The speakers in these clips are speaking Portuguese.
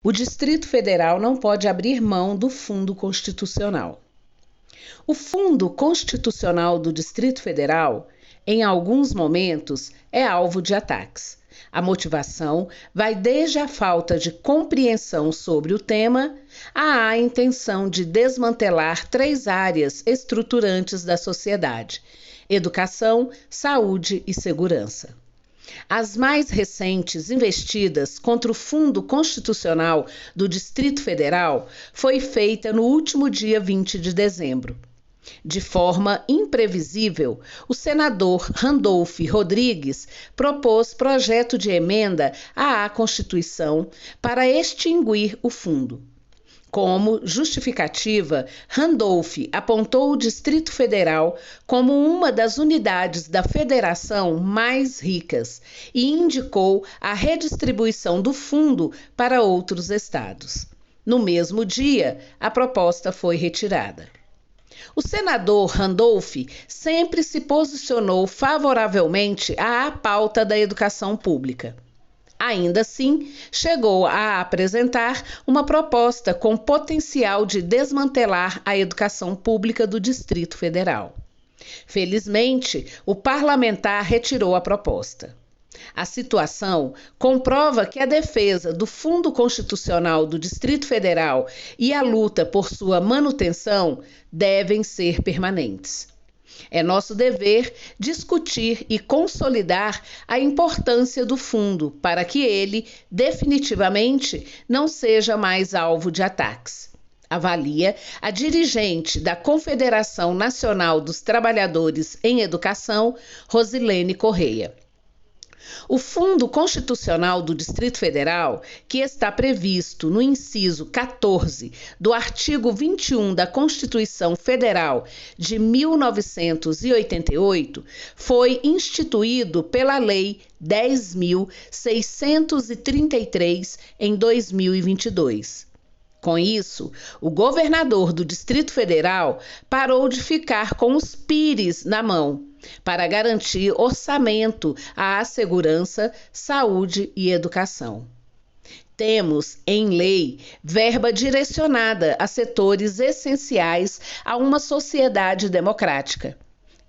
O Distrito Federal não pode abrir mão do Fundo Constitucional. O Fundo Constitucional do Distrito Federal, em alguns momentos, é alvo de ataques. A motivação vai desde a falta de compreensão sobre o tema à intenção de desmantelar 3 áreas estruturantes da sociedade: educação, saúde e segurança. As mais recentes investidas contra o Fundo Constitucional do Distrito Federal foi feita no último dia 20 de dezembro. De forma imprevisível, o senador Randolph Rodrigues propôs projeto de emenda à Constituição para extinguir o fundo. Como justificativa, Randolph apontou o Distrito Federal como uma das unidades da federação mais ricas e indicou a redistribuição do fundo para outros estados. No mesmo dia, a proposta foi retirada. O senador Randolph sempre se posicionou favoravelmente à pauta da educação pública. Ainda assim, chegou a apresentar uma proposta com potencial de desmantelar a educação pública do Distrito Federal. Felizmente, o parlamentar retirou a proposta. A situação comprova que a defesa do Fundo Constitucional do Distrito Federal e a luta por sua manutenção devem ser permanentes. É nosso dever discutir e consolidar a importância do fundo para que ele, definitivamente, não seja mais alvo de ataques. Avalia a dirigente da Confederação Nacional dos Trabalhadores em Educação, Rosilene Correia. O Fundo Constitucional do Distrito Federal, que está previsto no inciso 14 do artigo 21 da Constituição Federal de 1988, foi instituído pela Lei 10.633 em 2022. Com isso, o governador do Distrito Federal parou de ficar com os pires na mão para garantir orçamento à segurança, saúde e educação. Temos, em lei, verba direcionada a setores essenciais a uma sociedade democrática,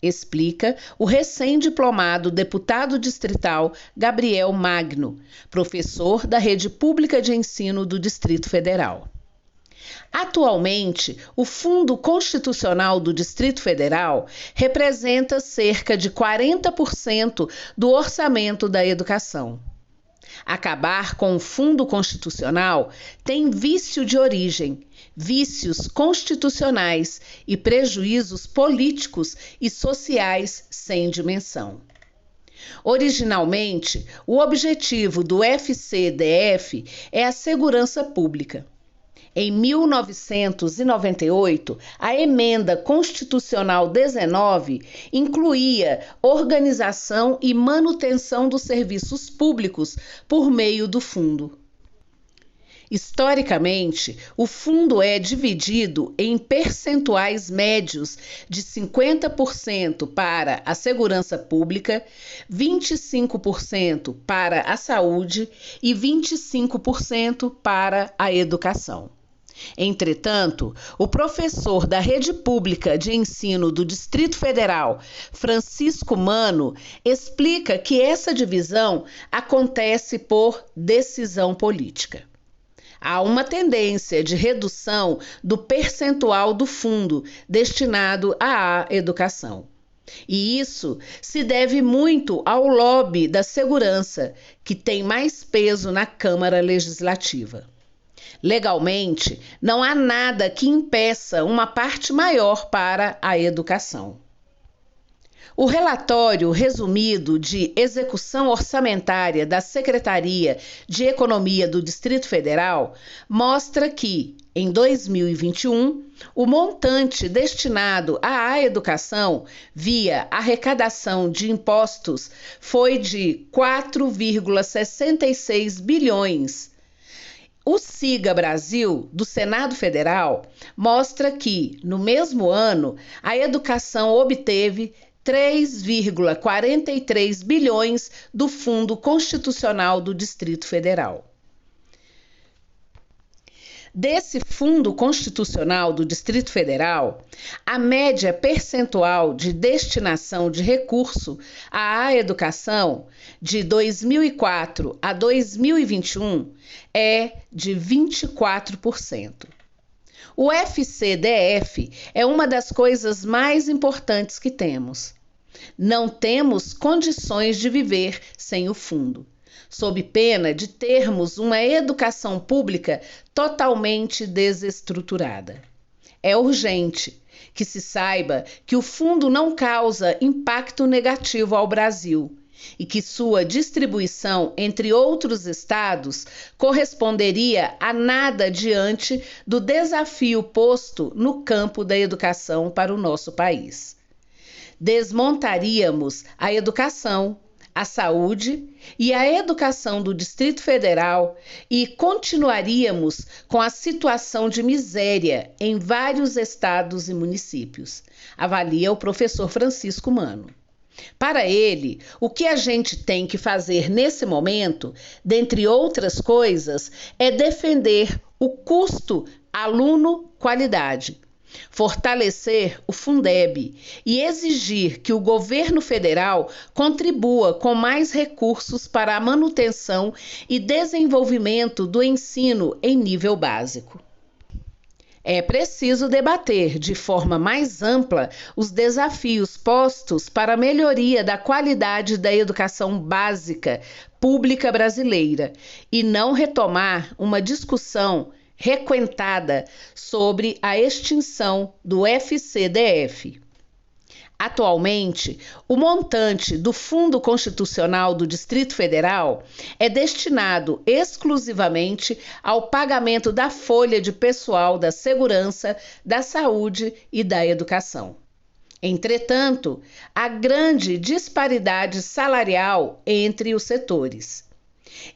explica o recém-diplomado deputado distrital Gabriel Magno, professor da Rede Pública de Ensino do Distrito Federal. Atualmente, o Fundo Constitucional do Distrito Federal representa cerca de 40% do orçamento da educação. Acabar com o Fundo Constitucional tem vício de origem, vícios constitucionais e prejuízos políticos e sociais sem dimensão. Originalmente, o objetivo do FCDF é a segurança pública. Em 1998, a Emenda Constitucional 19 incluía organização e manutenção dos serviços públicos por meio do fundo. Historicamente, o fundo é dividido em percentuais médios de 50% para a segurança pública, 25% para a saúde e 25% para a educação. Entretanto, o professor da Rede Pública de Ensino do Distrito Federal, Francisco Mano, explica que essa divisão acontece por decisão política. Há uma tendência de redução do percentual do fundo destinado à educação. E isso se deve muito ao lobby da segurança, que tem mais peso na Câmara Legislativa. Legalmente, não há nada que impeça uma parte maior para a educação. O relatório resumido de execução orçamentária da Secretaria de Economia do Distrito Federal mostra que, em 2021, o montante destinado à educação via arrecadação de impostos foi de 4,66 bilhões. O Siga Brasil, do Senado Federal, mostra que, no mesmo ano, a educação obteve 3,43 bilhões do Fundo Constitucional do Distrito Federal. Desse Fundo Constitucional do Distrito Federal, a média percentual de destinação de recurso à educação de 2004 a 2021 é de 24%. O FCDF é uma das coisas mais importantes que temos. Não temos condições de viver sem o fundo, sob pena de termos uma educação pública totalmente desestruturada. É urgente que se saiba que o fundo não causa impacto negativo ao Brasil e que sua distribuição entre outros estados corresponderia a nada diante do desafio posto no campo da educação para o nosso país. Desmontaríamos a educação, a saúde e a educação do Distrito Federal e continuaríamos com a situação de miséria em vários estados e municípios, avalia o professor Francisco Mano. Para ele, o que a gente tem que fazer nesse momento, dentre outras coisas, é defender o custo aluno-qualidade, fortalecer o Fundeb e exigir que o governo federal contribua com mais recursos para a manutenção e desenvolvimento do ensino em nível básico. É preciso debater de forma mais ampla os desafios postos para a melhoria da qualidade da educação básica pública brasileira e não retomar uma discussão requentada sobre a extinção do FCDF. Atualmente, o montante do Fundo Constitucional do Distrito Federal é destinado exclusivamente ao pagamento da folha de pessoal da segurança, da saúde e da educação. Entretanto, há grande disparidade salarial entre os setores.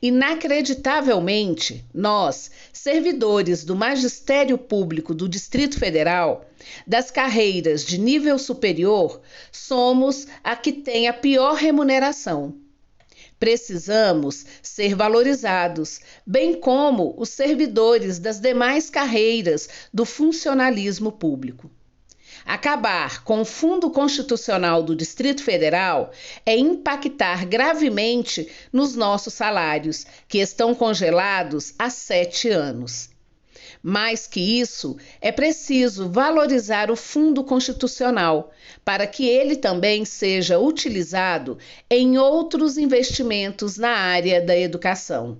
Inacreditavelmente, nós, servidores do Magistério Público do Distrito Federal, das carreiras de nível superior, somos a que tem a pior remuneração. Precisamos ser valorizados, bem como os servidores das demais carreiras do funcionalismo público. Acabar com o Fundo Constitucional do Distrito Federal é impactar gravemente nos nossos salários, que estão congelados há 7 anos. Mais que isso, é preciso valorizar o Fundo Constitucional, para que ele também seja utilizado em outros investimentos na área da educação.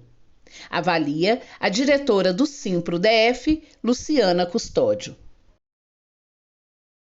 Avalia a diretora do Simpro-DF, Luciana Custódio.